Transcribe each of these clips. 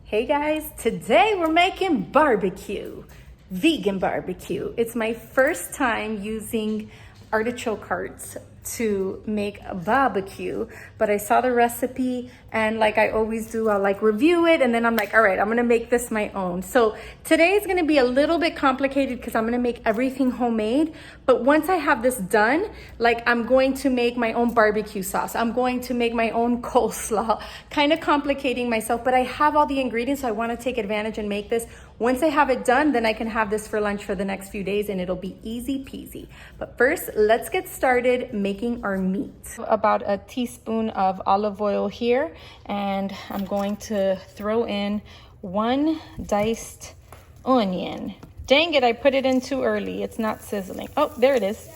Hey guys, today we're making barbecue, vegan barbecue. It's my first time using artichoke hearts to make a barbecue, but I saw the recipe and like I always do, I'll like review it and then I'm like, all right, I'm gonna make this my own. So today is gonna be a little bit complicated because I'm gonna make everything homemade, but once I have this done, like I'm going to make my own barbecue sauce. I'm going to make my own coleslaw, kind of complicating myself, but I have all the ingredients, so I wanna take advantage and make this. Once I have it done, then I can have this for lunch for the next few days and it'll be easy peasy. But first, let's get started making our meat. About a teaspoon of olive oil here, and I'm going to throw in 1 diced onion. Dang it, I put it in too early. It's not sizzling. Oh, there it is.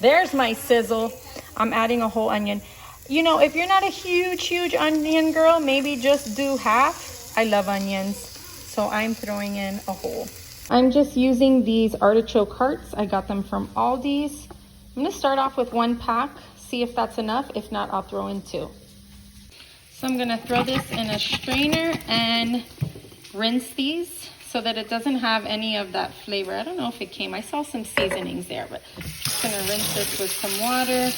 There's my sizzle. I'm adding a whole onion. You know, if you're not a huge onion girl, maybe just do half. I love onions, so I'm throwing in a whole. I'm just using these artichoke hearts. I got them from Aldi's. I'm gonna start off with 1 pack, see if that's enough. If not, I'll throw in 2. So I'm gonna throw this in a strainer and rinse these so that it doesn't have any of that flavor. I don't know if it came, I saw some seasonings there, but I'm just gonna rinse this with some water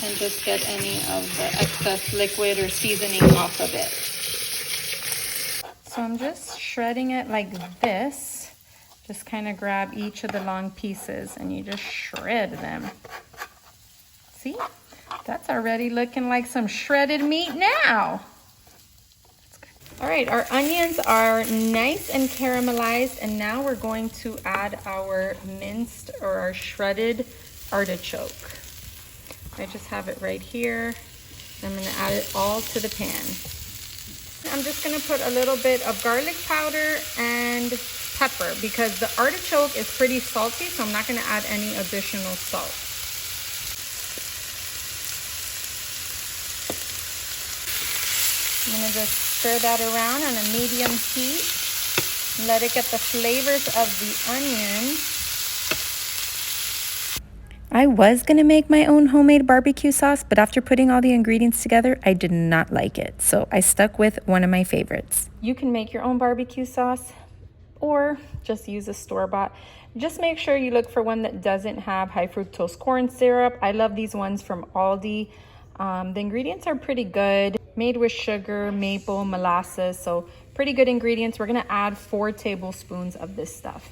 and just get any of the excess liquid or seasoning off of it. So I'm just shredding it like this. Just kind of grab each of the long pieces and you just shred them. See? That's already looking like some shredded meat now. That's good. All right, our onions are nice and caramelized, and now we're going to add our minced or our shredded artichoke. I just have it right here. I'm gonna add it all to the pan. I'm just gonna put a little bit of garlic powder and pepper because the artichoke is pretty salty, so I'm not gonna add any additional salt. I'm gonna just stir that around on a medium heat. Let it get the flavors of the onion. I was gonna make my own homemade barbecue sauce, but after putting all the ingredients together, I did not like it. So I stuck with one of my favorites. You can make your own barbecue sauce or just use a store-bought. Just make sure you look for one that doesn't have high fructose corn syrup. I love these ones from Aldi. The ingredients are pretty good. Made with sugar, maple, molasses, so pretty good ingredients. We're gonna add 4 tablespoons of this stuff.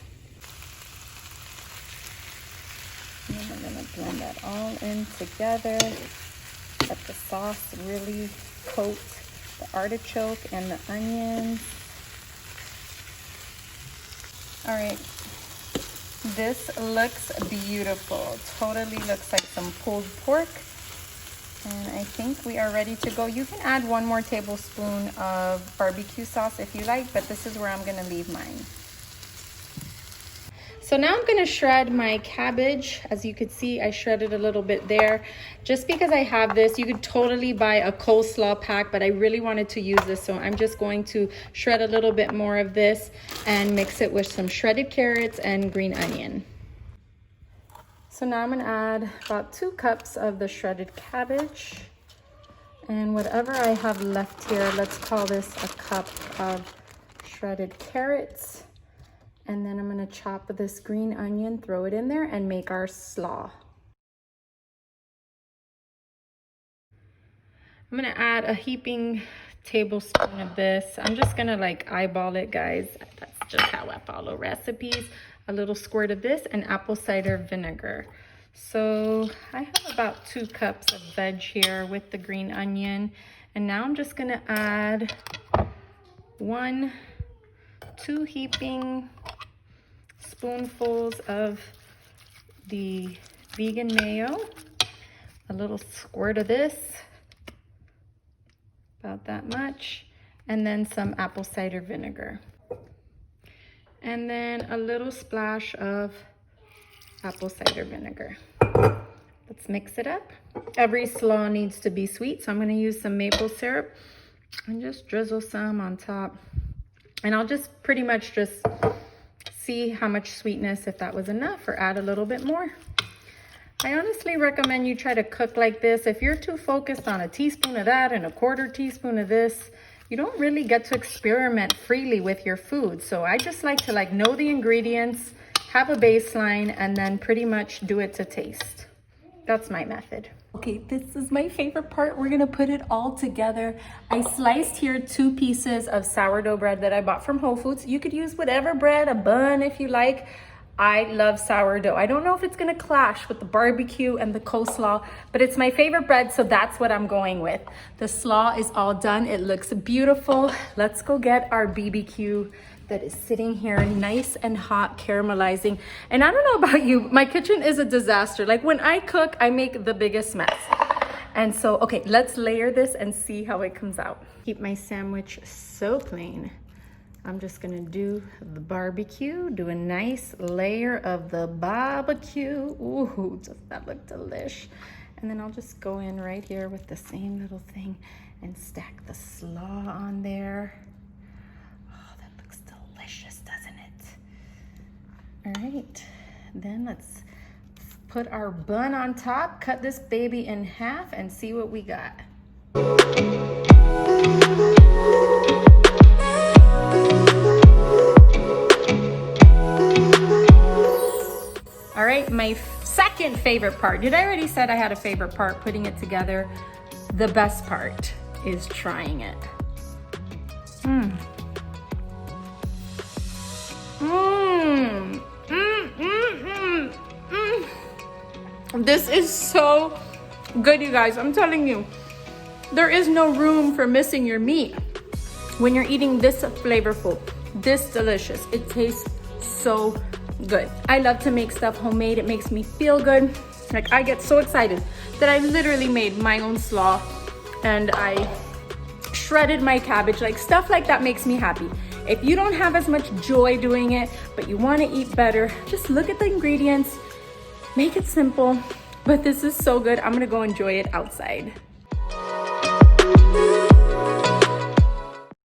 And I'm gonna blend that all in together. Let the sauce really coat the artichoke and the onions. All right, this looks beautiful. Totally looks like some pulled pork. And I think we are ready to go. You can add 1 more tablespoon of barbecue sauce if you like, but this is where I'm gonna leave mine. So now I'm gonna shred my cabbage. As you could see, I shredded a little bit there. Just because I have this, you could totally buy a coleslaw pack, but I really wanted to use this, so I'm just going to shred a little bit more of this and mix it with some shredded carrots and green onion. So now I'm gonna add about 2 cups of the shredded cabbage. And whatever I have left here, let's call this a cup of shredded carrots. And then I'm gonna chop this green onion, throw it in there, and make our slaw. I'm gonna add a heaping tablespoon of this. I'm just gonna like eyeball it, guys. That's just how I follow recipes. A little squirt of this and apple cider vinegar. So I have about 2 cups of veg here with the green onion. And now I'm just gonna add 2 heaping spoonfuls of the vegan mayo. A little squirt of this, about that much. And then some apple cider vinegar. And then a little splash of apple cider vinegar. Let's mix it up. Every slaw needs to be sweet, so I'm gonna use some maple syrup and just drizzle some on top. And I'll just pretty much just see how much sweetness, if that was enough, or add a little bit more. I honestly recommend you try to cook like this. If you're too focused on a teaspoon of that and a quarter teaspoon of this, you don't really get to experiment freely with your food. So I just like to know the ingredients, have a baseline, and then pretty much do it to taste. That's my method. Okay, this is my favorite part. We're gonna put it all together. I sliced here 2 pieces of sourdough bread that I bought from Whole Foods. You could use whatever bread, a bun if you like. I love sourdough. I don't know if it's gonna clash with the barbecue and the coleslaw, but it's my favorite bread, so that's what I'm going with. The slaw is all done. It looks beautiful. Let's go get our BBQ that is sitting here nice and hot, caramelizing. And I don't know about you, my kitchen is a disaster. Like when I cook, I make the biggest mess. And so, okay, let's layer this and see how it comes out. Keep my sandwich so clean. I'm just gonna do the barbecue, do a nice layer of the barbecue. Ooh, does that look delish? And then I'll just go in right here with the same little thing and stack the slaw on there. Oh, that looks delicious, doesn't it? All right, then let's put our bun on top, cut this baby in half and see what we got. All right, my second favorite part. Did I already said I had a favorite part, putting it together? The best part is trying it. This is so good, you guys. I'm telling you, there is no room for missing your meat when you're eating this flavorful, this delicious. It tastes so good. I love to make stuff homemade. It makes me feel good. Like I get so excited that I literally made my own slaw and I shredded my cabbage. Like stuff like that makes me happy. If you don't have as much joy doing it, but you want to eat better, just look at the ingredients, make it simple. But this is so good. I'm gonna go enjoy it outside.